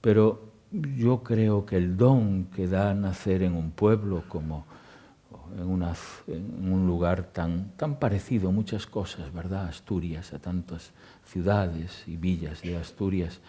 pero yo creo que el don que da nacer en un pueblo como en un lugar tan parecido a muchas cosas, ¿verdad? Asturias, a tantas ciudades y villas de Asturias,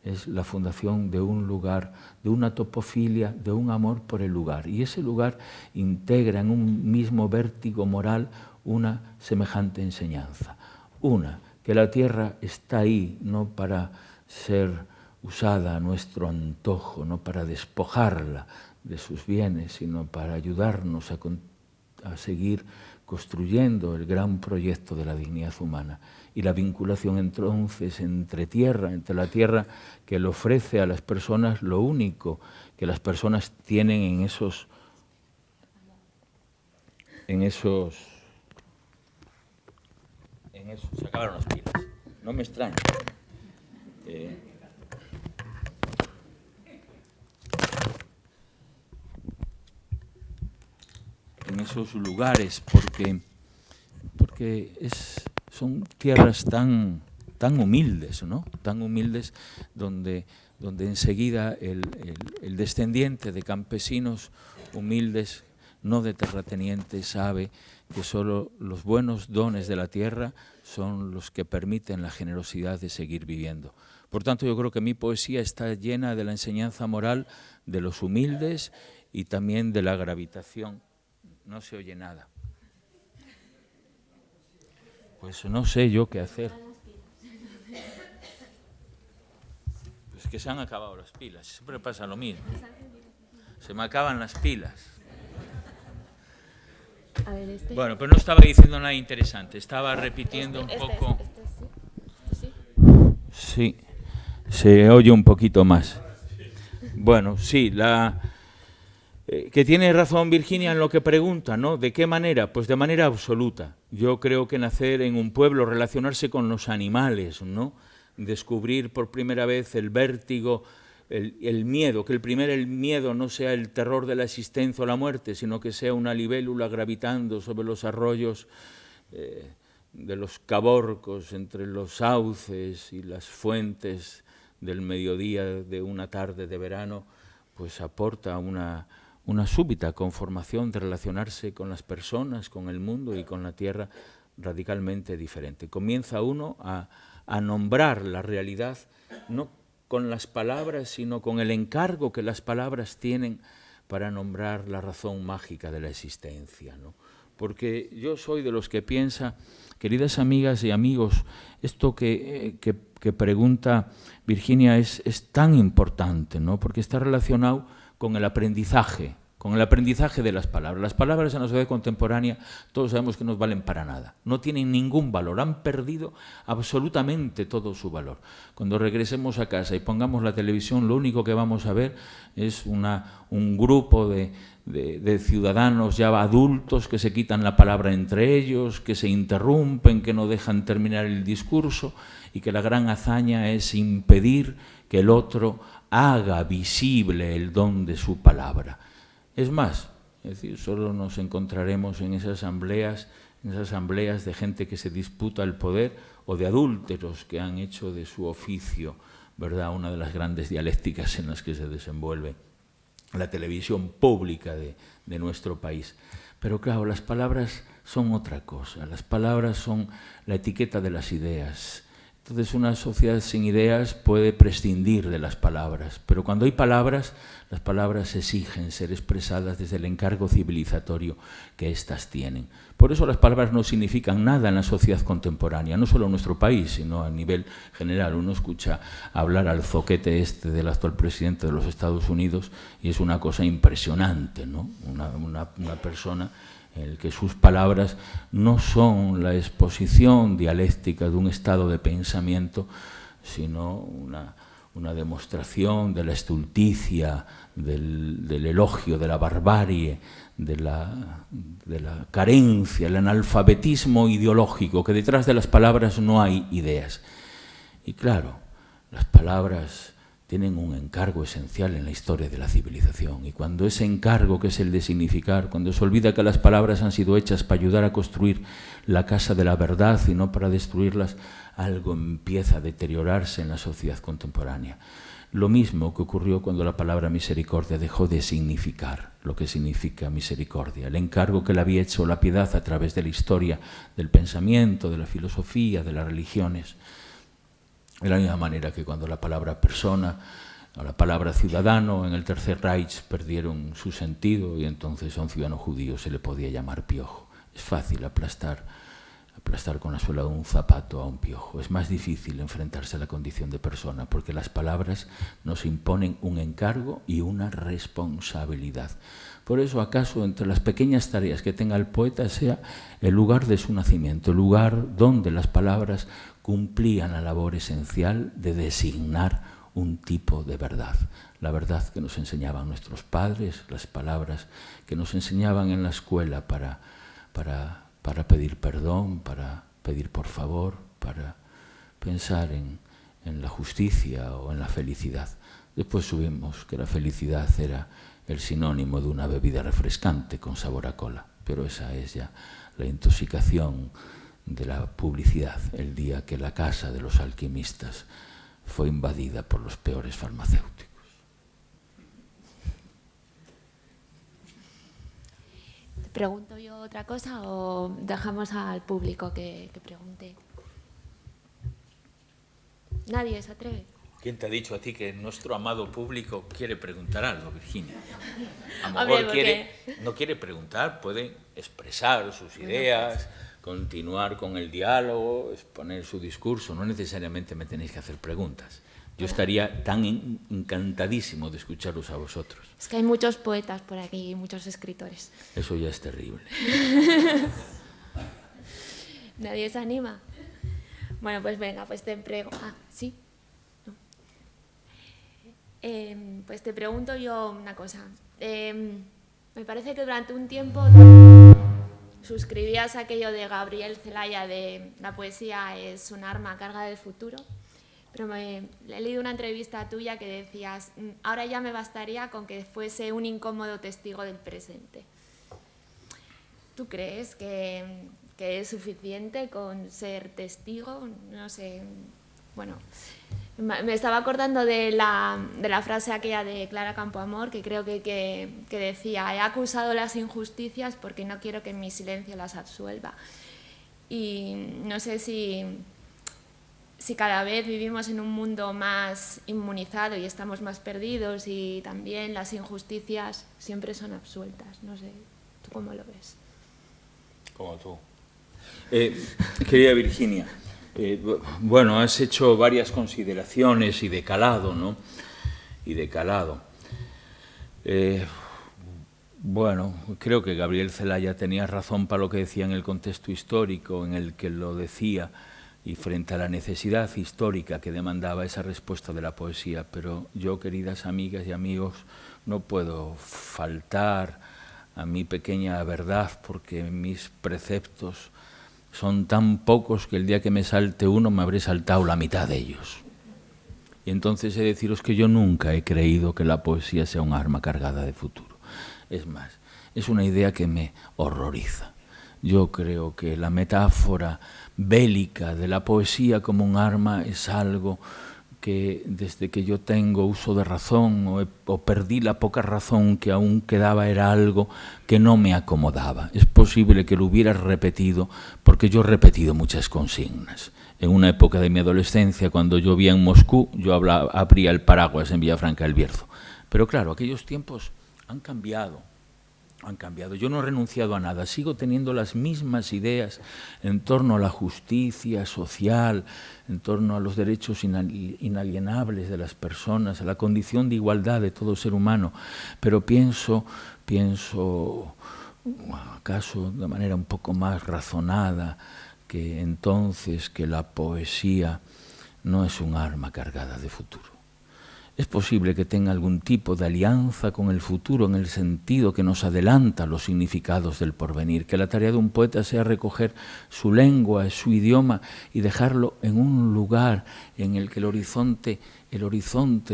es la fundación de un lugar, de una topofilia, de un amor por el lugar. Y ese lugar integra en un mismo vértigo moral una semejante enseñanza. Una, que la tierra está ahí no para ser usada a nuestro antojo, no para despojarla de sus bienes, sino para ayudarnos a seguir construyendo el gran proyecto de la dignidad humana. Y la vinculación entonces entre la tierra que le ofrece a las personas lo único que las personas tienen en esos se acabaron las pilas. No me extraña. En esos lugares, porque son tierras tan humildes, ¿no? Tan humildes donde enseguida el descendiente de campesinos humildes, no de terratenientes, sabe que solo los buenos dones de la tierra son los que permiten la generosidad de seguir viviendo. Por tanto, yo creo que mi poesía está llena de la enseñanza moral de los humildes y también de la gravitación. No se oye nada. Pues no sé yo qué hacer. Pues que se han acabado las pilas. Siempre pasa lo mismo. Se me acaban las pilas. A ver, Bueno, pero no estaba diciendo nada interesante. Estaba repitiendo un poco. Sí, se oye un poquito más. Bueno, sí, que tiene razón Virginia en lo que pregunta, ¿no? ¿De qué manera? Pues de manera absoluta. Yo creo que nacer en un pueblo, relacionarse con los animales, ¿no? Descubrir por primera vez el vértigo, el miedo, que el miedo no sea el terror de la existencia o la muerte, sino que sea una libélula gravitando sobre los arroyos de los caborcos, entre los sauces y las fuentes del mediodía de una tarde de verano, pues aporta una súbita conformación de relacionarse con las personas, con el mundo y con la tierra radicalmente diferente. Comienza uno a nombrar la realidad, no con las palabras, sino con el encargo que las palabras tienen para nombrar la razón mágica de la existencia, ¿no? Porque yo soy de los que piensa, queridas amigas y amigos, esto que pregunta Virginia es tan importante, ¿no? Porque está relacionado con el aprendizaje de las palabras. Las palabras en la sociedad contemporánea todos sabemos que no valen para nada, no tienen ningún valor, han perdido absolutamente todo su valor. Cuando regresemos a casa y pongamos la televisión, lo único que vamos a ver es un grupo de ciudadanos ya adultos que se quitan la palabra entre ellos, que se interrumpen, que no dejan terminar el discurso y que la gran hazaña es impedir que el otro haga visible el don de su palabra. Es más, es decir, solo nos encontraremos en esas asambleas de gente que se disputa el poder o de adúlteros que han hecho de su oficio, ¿verdad?, una de las grandes dialécticas en las que se desenvuelve la televisión pública de nuestro país. Pero claro, las palabras son otra cosa, las palabras son la etiqueta de las ideas. Entonces una sociedad sin ideas puede prescindir de las palabras, pero cuando hay palabras, las palabras exigen ser expresadas desde el encargo civilizatorio que éstas tienen. Por eso las palabras no significan nada en la sociedad contemporánea, no solo en nuestro país, sino a nivel general. Uno escucha hablar al zoquete del actual presidente de los Estados Unidos y es una cosa impresionante, ¿no? Una persona en el que sus palabras no son la exposición dialéctica de un estado de pensamiento, sino una demostración de la estulticia, del elogio, de la barbarie, de la carencia, el analfabetismo ideológico, que detrás de las palabras no hay ideas. Y claro, las palabras tienen un encargo esencial en la historia de la civilización. Y cuando ese encargo, que es el de significar, cuando se olvida que las palabras han sido hechas para ayudar a construir la casa de la verdad y no para destruirlas, algo empieza a deteriorarse en la sociedad contemporánea. Lo mismo que ocurrió cuando la palabra misericordia dejó de significar lo que significa misericordia. El encargo que le había hecho la piedad a través de la historia, del pensamiento, de la filosofía, de las religiones. De la misma manera que cuando la palabra persona o la palabra ciudadano en el Tercer Reich perdieron su sentido y entonces a un ciudadano judío se le podía llamar piojo. Es fácil aplastar con la suela de un zapato a un piojo. Es más difícil enfrentarse a la condición de persona porque las palabras nos imponen un encargo y una responsabilidad. Por eso, acaso, entre las pequeñas tareas que tenga el poeta sea el lugar de su nacimiento, el lugar donde las palabras cumplían la labor esencial de designar un tipo de verdad. La verdad que nos enseñaban nuestros padres, las palabras que nos enseñaban en la escuela para pedir perdón, para pedir por favor, para pensar en la justicia o en la felicidad. Después subimos que la felicidad era el sinónimo de una bebida refrescante con sabor a cola, pero esa es ya la intoxicación de la publicidad, el día que la casa de los alquimistas fue invadida por los peores farmacéuticos. ¿Te pregunto yo otra cosa o dejamos al público que pregunte? ¿Nadie se atreve? ¿Quién te ha dicho a ti que nuestro amado público quiere preguntar algo, Virginia? A lo Hombre, mejor no quiere preguntar, puede expresar sus ideas, continuar con el diálogo, exponer su discurso. No necesariamente me tenéis que hacer preguntas. Yo estaría tan encantadísimo de escucharos a vosotros. Es que hay muchos poetas por aquí y muchos escritores. Eso ya es terrible. ¿Nadie se anima? Bueno, pues venga, pues te pregunto... Ah, ¿sí? No. Pues te pregunto yo una cosa. Me parece que durante un tiempo suscribías aquello de Gabriel Celaya de la poesía es un arma cargada del futuro. Pero he leído una entrevista tuya que decías, ahora ya me bastaría con que fuese un incómodo testigo del presente. ¿Tú crees que es suficiente con ser testigo? No sé, bueno, me estaba acordando de la frase aquella de Clara Campoamor, que creo que decía, he acusado las injusticias porque no quiero que mi silencio las absuelva. Y no sé si cada vez vivimos en un mundo más inmunizado y estamos más perdidos y también las injusticias siempre son absueltas. No sé, ¿tú cómo lo ves? Como tú. Querida Virginia, bueno, has hecho varias consideraciones y de calado, ¿no? Y de calado. Bueno, creo que Gabriel Celaya tenía razón para lo que decía en el contexto histórico en el que lo decía y frente a la necesidad histórica que demandaba esa respuesta de la poesía. Pero yo, queridas amigas y amigos, no puedo faltar a mi pequeña verdad porque mis preceptos son tan pocos que el día que me salte uno me habré saltado la mitad de ellos. Y entonces he de deciros que yo nunca he creído que la poesía sea un arma cargada de futuro. Es más, es una idea que me horroriza. Yo creo que la metáfora bélica de la poesía como un arma es algo que desde que yo tengo uso de razón o perdí la poca razón que aún quedaba era algo que no me acomodaba. Es posible que lo hubiera repetido porque yo he repetido muchas consignas. En una época de mi adolescencia, cuando yo vivía en Moscú, yo abría el paraguas en Villafranca del Bierzo. Pero claro, aquellos tiempos han cambiado. Yo no he renunciado a nada, sigo teniendo las mismas ideas en torno a la justicia social, en torno a los derechos inalienables de las personas, a la condición de igualdad de todo ser humano, pero pienso acaso de manera un poco más razonada, que entonces que la poesía no es un arma cargada de futuro. es posible que tenga algún tipo de alianza con el futuro en el sentido que nos adelanta los significados del porvenir, que la tarea de un poeta sea recoger su lengua, su idioma y dejarlo en un lugar en el que el horizonte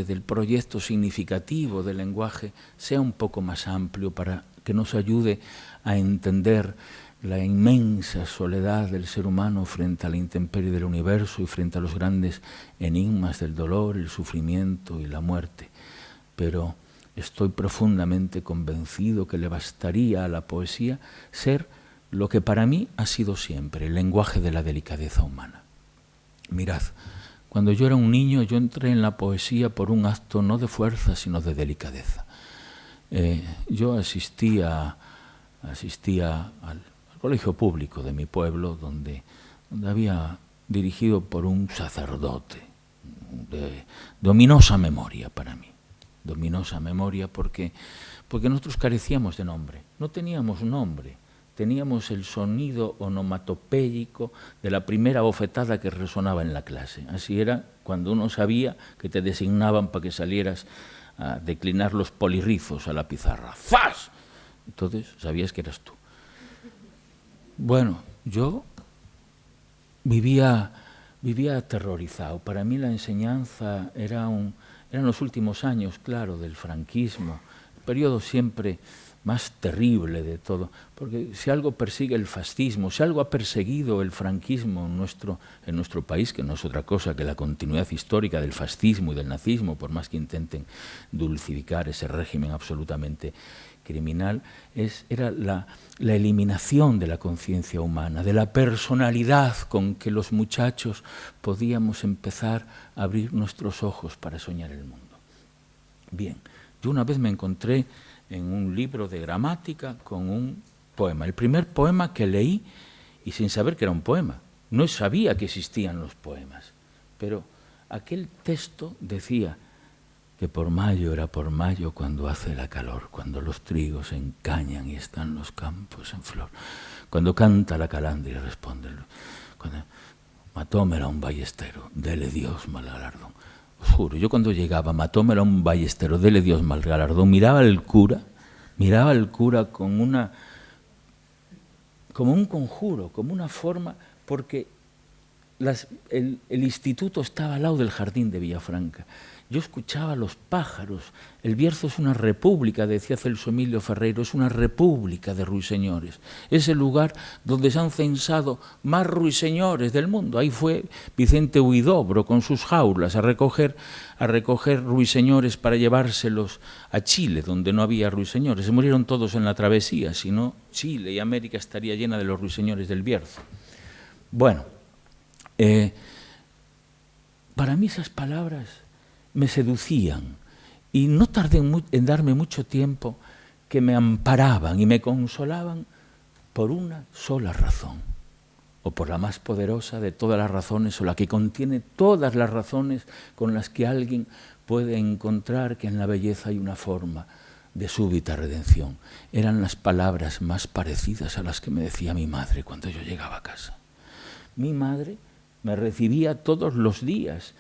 del proyecto significativo del lenguaje sea un poco más amplio para que nos ayude a entender la inmensa soledad del ser humano frente a la intemperie del universo y frente a los grandes enigmas del dolor, el sufrimiento y la muerte. Pero estoy profundamente convencido que le bastaría a la poesía ser lo que para mí ha sido siempre, el lenguaje de la delicadeza humana. Mirad, cuando yo era un niño yo entré en la poesía por un acto no de fuerza sino de delicadeza. Yo asistía al colegio público de mi pueblo, donde había dirigido por un sacerdote de ominosa memoria para mí, de ominosa memoria porque nosotros carecíamos de nombre, no teníamos nombre, teníamos el sonido onomatopéyico de la primera bofetada que resonaba en la clase. Así era cuando uno sabía que te designaban para que salieras a declinar los polirrizos a la pizarra. ¡Fas! Entonces sabías que eras tú. Bueno, yo vivía aterrorizado. Para mí la enseñanza eran los últimos años, claro, del franquismo, el periodo siempre más terrible de todo, porque si algo persigue el fascismo, si algo ha perseguido el franquismo en nuestro país, que no es otra cosa que la continuidad histórica del fascismo y del nazismo, por más que intenten dulcificar ese régimen absolutamente criminal, era la eliminación de la conciencia humana, de la personalidad con que los muchachos podíamos empezar a abrir nuestros ojos para soñar el mundo. Bien, yo una vez me encontré en un libro de gramática con un poema, el primer poema que leí y sin saber que era un poema, no sabía que existían los poemas, pero aquel texto decía que por mayo era por mayo cuando hace la calor, cuando los trigos se encañan y están los campos en flor, cuando canta la calandria y responde, matómela un ballestero, dele Dios mal galardón. Os juro, yo cuando llegaba, matómela un ballestero, dele Dios mal galardón, miraba al cura como un conjuro, como una forma, porque el instituto estaba al lado del jardín de Villafranca. Yo escuchaba a los pájaros. El Bierzo es una república, decía Celso Emilio Ferreiro, es una república de ruiseñores. Es el lugar donde se han censado más ruiseñores del mundo. Ahí fue Vicente Huidobro con sus jaulas a recoger ruiseñores para llevárselos a Chile, donde no había ruiseñores. Se murieron todos en la travesía, si no, Chile y América estaría llena de los ruiseñores del Bierzo. Bueno, para mí esas palabras me seducían y no tardé en darme mucho tiempo que me amparaban y me consolaban por una sola razón, o por la más poderosa de todas las razones, o la que contiene todas las razones con las que alguien puede encontrar que en la belleza hay una forma de súbita redención. Eran las palabras más parecidas a las que me decía mi madre cuando yo llegaba a casa. Mi madre me recibía todos los días,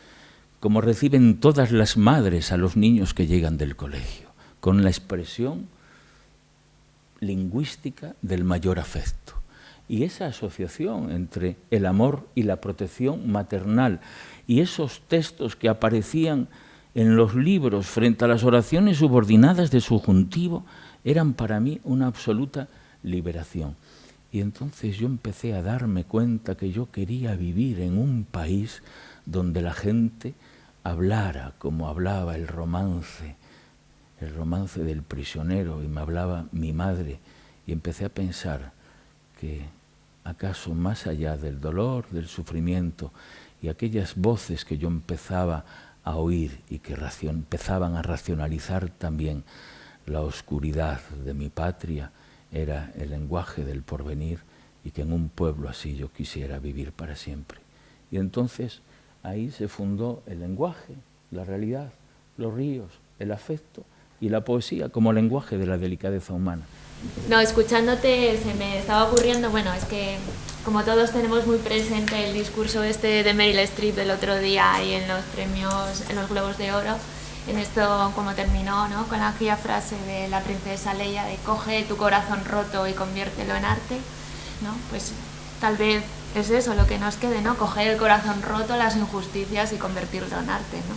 como reciben todas las madres a los niños que llegan del colegio, con la expresión lingüística del mayor afecto. Y esa asociación entre el amor y la protección maternal y esos textos que aparecían en los libros frente a las oraciones subordinadas de subjuntivo eran para mí una absoluta liberación. Y entonces yo empecé a darme cuenta que yo quería vivir en un país donde la gente hablara como hablaba el romance del prisionero, y me hablaba mi madre, y empecé a pensar que acaso más allá del dolor, del sufrimiento y aquellas voces que yo empezaba a oír y que empezaban a racionalizar también la oscuridad de mi patria, era el lenguaje del porvenir, y que en un pueblo así yo quisiera vivir para siempre. Y entonces ahí se fundó el lenguaje, la realidad, los ríos, el afecto y la poesía como lenguaje de la delicadeza humana. No, escuchándote se me estaba ocurriendo, bueno, es que como todos tenemos muy presente el discurso de Meryl Streep del otro día ahí en los premios, en los Globos de Oro, en esto como terminó, ¿no? Con aquella frase de la princesa Leia de coge tu corazón roto y conviértelo en arte, ¿no? Pues tal vez es eso lo que nos quede, ¿no? Coger el corazón roto, las injusticias y convertirlo en arte, ¿no?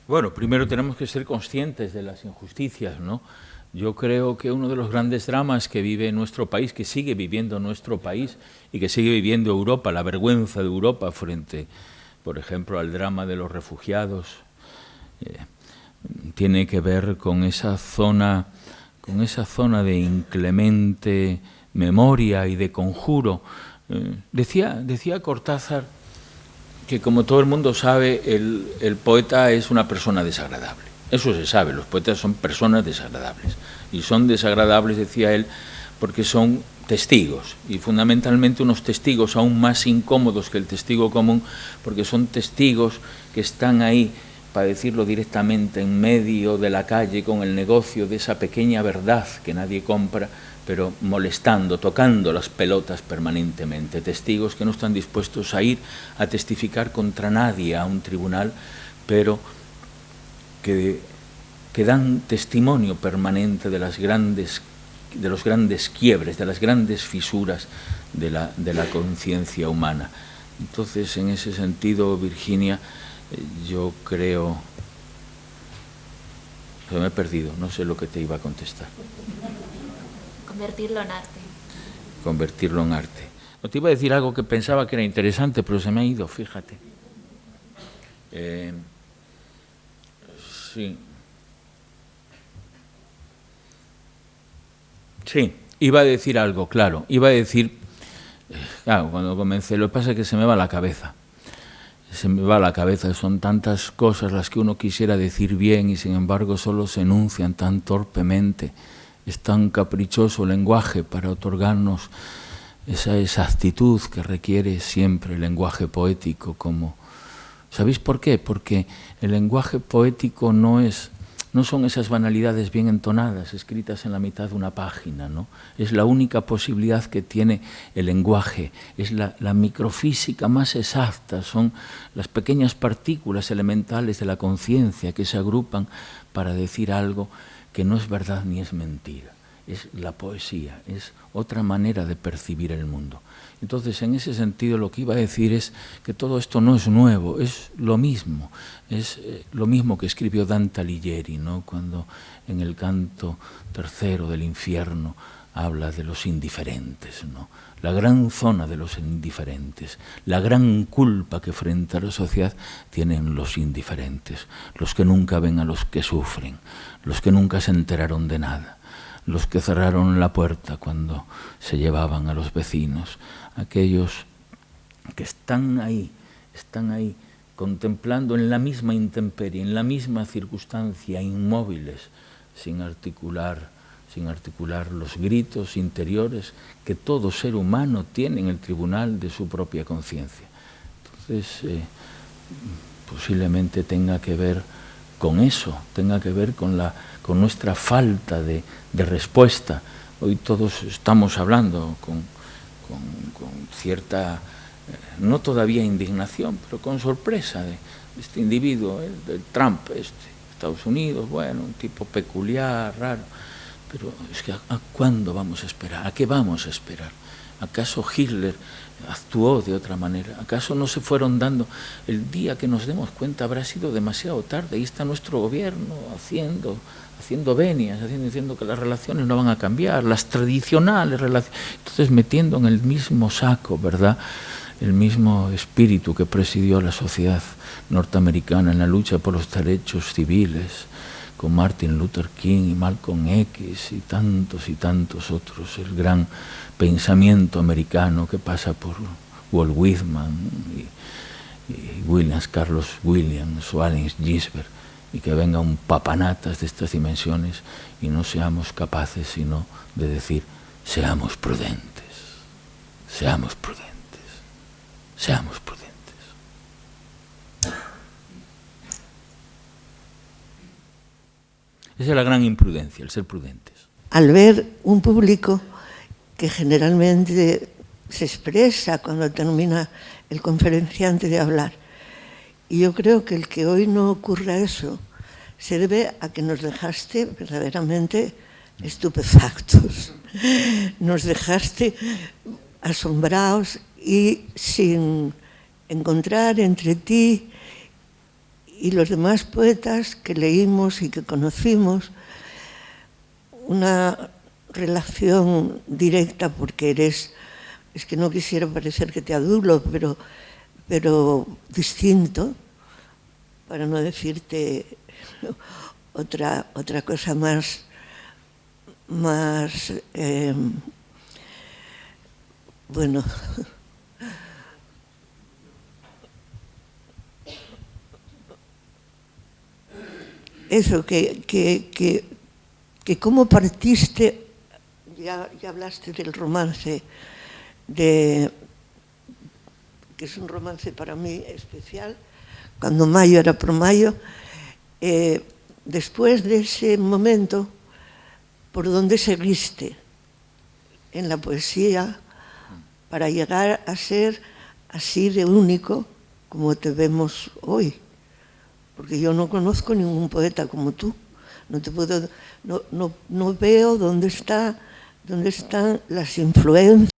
Bueno, primero tenemos que ser conscientes de las injusticias, ¿no? Yo creo que uno de los grandes dramas que vive nuestro país, que sigue viviendo nuestro país y que sigue viviendo Europa, la vergüenza de Europa frente, por ejemplo, al drama de los refugiados, tiene que ver con esa zona de inclemente memoria y de conjuro. Decía Cortázar que, como todo el mundo sabe, el poeta es una persona desagradable. Eso se sabe, los poetas son personas desagradables. Y son desagradables, decía él, porque son testigos, y fundamentalmente unos testigos aún más incómodos que el testigo común, porque son testigos que están ahí, para decirlo directamente, en medio de la calle con el negocio de esa pequeña verdad que nadie compra, pero molestando, tocando las pelotas permanentemente, testigos que no están dispuestos a ir a testificar contra nadie a un tribunal, pero que dan testimonio permanente de los grandes quiebres, de las grandes fisuras de la conciencia humana. Entonces, en ese sentido, Virginia, yo creo que me he perdido, no sé lo que te iba a contestar. Convertirlo en arte. Convertirlo en arte. No, te iba a decir algo que pensaba que era interesante, pero se me ha ido, fíjate. Sí, iba a decir algo, claro. Iba a decir, claro, cuando comencé, lo que pasa es que se me va la cabeza. Se me va la cabeza, son tantas cosas las que uno quisiera decir bien y sin embargo solo se enuncian tan torpemente. Es tan caprichoso el lenguaje para otorgarnos esa exactitud que requiere siempre el lenguaje poético. Como, ¿sabéis por qué? Porque el lenguaje poético no son esas banalidades bien entonadas, escritas en la mitad de una página, ¿no? Es la única posibilidad que tiene el lenguaje, es la microfísica más exacta, son las pequeñas partículas elementales de la conciencia que se agrupan para decir algo que no es verdad ni es mentira. Es la poesía, es otra manera de percibir el mundo. Entonces, en ese sentido, lo que iba a decir es que todo esto no es nuevo, es lo mismo que escribió Dante Alighieri, ¿no? Cuando en el canto tercero del infierno habla de los indiferentes, ¿no? La gran zona de los indiferentes, la gran culpa que frente a la sociedad tienen los indiferentes, los que nunca ven a los que sufren, los que nunca se enteraron de nada, los que cerraron la puerta cuando se llevaban a los vecinos, aquellos que están ahí contemplando en la misma intemperie, en la misma circunstancia, inmóviles, sin articular los gritos interiores que todo ser humano tiene en el tribunal de su propia conciencia. Entonces, posiblemente tenga que ver con eso, tenga que ver con nuestra falta de respuesta. Hoy todos estamos hablando con cierta, no todavía indignación, pero con sorpresa de este individuo, de Trump, Estados Unidos, bueno, un tipo peculiar, raro. Pero es que ¿a cuándo vamos a esperar? ¿A qué vamos a esperar? ¿Acaso Hitler actuó de otra manera? ¿Acaso no se fueron dando? El día que nos demos cuenta habrá sido demasiado tarde. Ahí está nuestro gobierno haciendo venias, diciendo que las relaciones no van a cambiar, las tradicionales relaciones. Entonces, metiendo en el mismo saco, ¿verdad?, el mismo espíritu que presidió la sociedad norteamericana en la lucha por los derechos civiles, con Martin Luther King y Malcolm X y tantos otros, el gran pensamiento americano que pasa por Walt Whitman y Carlos Williams o Allen Ginsberg, y que venga un papanatas de estas dimensiones y no seamos capaces sino de decir: seamos prudentes, seamos prudentes, seamos prudentes. Esa es la gran imprudencia, el ser prudentes. Al ver un público que generalmente se expresa cuando termina el conferenciante de hablar Y yo creo que el que hoy no ocurra eso se debe a que nos dejaste verdaderamente estupefactos. Nos dejaste asombrados y sin encontrar entre ti y los demás poetas que leímos y que conocimos una relación directa, porque es que no quisiera parecer que te adulo, pero distinto, para no decirte otra cosa más bueno, eso, que cómo partiste, ya hablaste del romance, que es un romance para mí especial, cuando Mayo era por Mayo. Después de ese momento, ¿por dónde seguiste en la poesía para llegar a ser así de único como te vemos hoy? Porque yo no conozco ningún poeta como tú. No veo dónde están las influencias